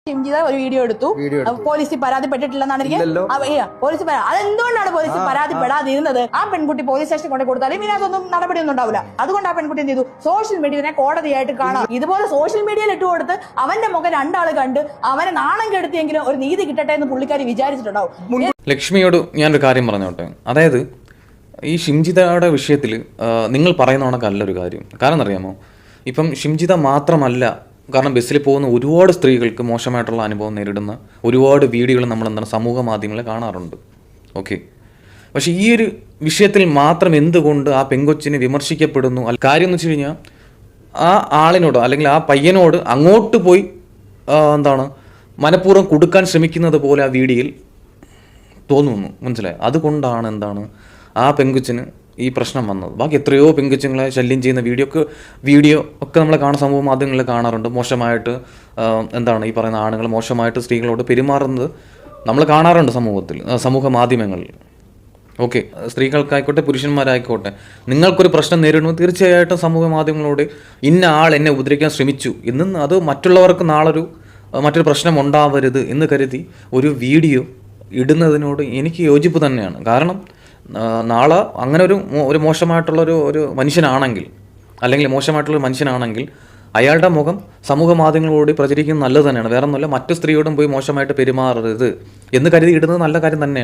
ഷിംജിത ഒരു വീഡിയോ എടുത്തു. പോലീസിൽ പരാതിപ്പെട്ടിട്ടില്ലെന്നാണ് പോലീസ് അതെന്തുകൊണ്ടാണ് പോലീസ് പരാതിപ്പെടാതിരുന്നത്? ആ പെൺകുട്ടി പോലീസ് സ്റ്റേഷനിൽ കൊണ്ട് കൊടുത്താലും ഇതിനകത്തൊന്നും നടപടിയൊന്നും ഉണ്ടാവില്ല. അതുകൊണ്ട് ആ പെൺകുട്ടി എന്ത് ചെയ്തു? സോഷ്യൽ മീഡിയനെ കോടതിയായിട്ട് കാണാം. ഇതുപോലെ സോഷ്യൽ മീഡിയയിൽ ഇട്ട് കൊടുത്ത് അവന്റെ മുഖം രണ്ടാള് കണ്ട് അവനെ നാണം കെടുത്തിയെങ്കിലും ഒരു നീതി കിട്ടട്ടെ എന്ന് പുള്ളിക്കാരി വിചാരിച്ചിട്ടുണ്ടാവും. ലക്ഷ്മിയോട് ഞാനൊരു കാര്യം പറഞ്ഞോട്ടെ. അതായത് ഈ ഷിംജിതയുടെ വിഷയത്തിൽ നിങ്ങൾ പറയുന്ന കണക്കല്ലൊരു കാര്യം. കാരണം അറിയാമോ, ഇപ്പം ഷിംജിത മാത്രമല്ല, കാരണം ബസ്സിൽ പോകുന്ന ഒരുപാട് സ്ത്രീകൾക്ക് മോശമായിട്ടുള്ള അനുഭവം നേരിടുന്ന ഒരുപാട് വീഡിയോകൾ നമ്മൾ സമൂഹ മാധ്യമങ്ങളിൽ കാണാറുണ്ട്. ഓക്കെ, പക്ഷേ ഈ ഒരു വിഷയത്തിൽ മാത്രം എന്തുകൊണ്ട് ആ പെങ്കൊച്ചിനെ വിമർശിക്കപ്പെടുന്നു? കാര്യം എന്ന് വെച്ച് കഴിഞ്ഞാൽ ആ ആളിനോട് അല്ലെങ്കിൽ ആ പയ്യനോട് അങ്ങോട്ട് പോയി മനഃപൂർവ്വം കൊടുക്കാൻ ശ്രമിക്കുന്നത് പോലെ ആ വീഡിയോയിൽ തോന്നുന്നു. മനസ്സിലായി? അതുകൊണ്ടാണ് ആ പെങ്കൊച്ചിന് ഈ പ്രശ്നം വന്നത്. ബാക്കി എത്രയോ പെങ്കൊച്ചുങ്ങളെ ശല്യം ചെയ്യുന്ന വീഡിയോ ഒക്കെ നമ്മൾ സമൂഹ മാധ്യമങ്ങളിൽ കാണാറുണ്ട്. മോശമായിട്ട് ഈ പറയുന്ന ആണുങ്ങൾ മോശമായിട്ട് സ്ത്രീകളോട് പെരുമാറുന്നത് നമ്മൾ കാണാറുണ്ട് സമൂഹ മാധ്യമങ്ങളിൽ. ഓക്കെ, സ്ത്രീകൾക്കായിക്കോട്ടെ പുരുഷന്മാരായിക്കോട്ടെ, നിങ്ങൾക്കൊരു പ്രശ്നം നേരിടുമ്പോൾ തീർച്ചയായിട്ടും സമൂഹ മാധ്യമങ്ങളോട് ഇന്ന ആൾ എന്നെ ഉപദ്രവിക്കാൻ ശ്രമിച്ചു എന്ന് അത് മറ്റുള്ളവർക്ക് മറ്റൊരു പ്രശ്നം ഉണ്ടാവരുത് എന്ന് കരുതി ഒരു വീഡിയോ ഇടുന്നതിനോട് എനിക്ക് യോജിപ്പ് തന്നെയാണ്. കാരണം നാളെ അങ്ങനെ ഒരു മോശമായിട്ടുള്ളൊരു മനുഷ്യനാണെങ്കിൽ, അല്ലെങ്കിൽ മോശമായിട്ടുള്ളൊരു മനുഷ്യനാണെങ്കിൽ അയാളുടെ മുഖം സമൂഹ മാധ്യമങ്ങളോട് പ്രചരിക്കുന്നത് നല്ലത് തന്നെയാണ്. വേറെ ഒന്നുമല്ല, മറ്റു സ്ത്രീയോടും പോയി മോശമായിട്ട് പെരുമാറരുത് എന്ന് കരുതി ഇടുന്നത് നല്ല കാര്യം തന്നെയാണ്.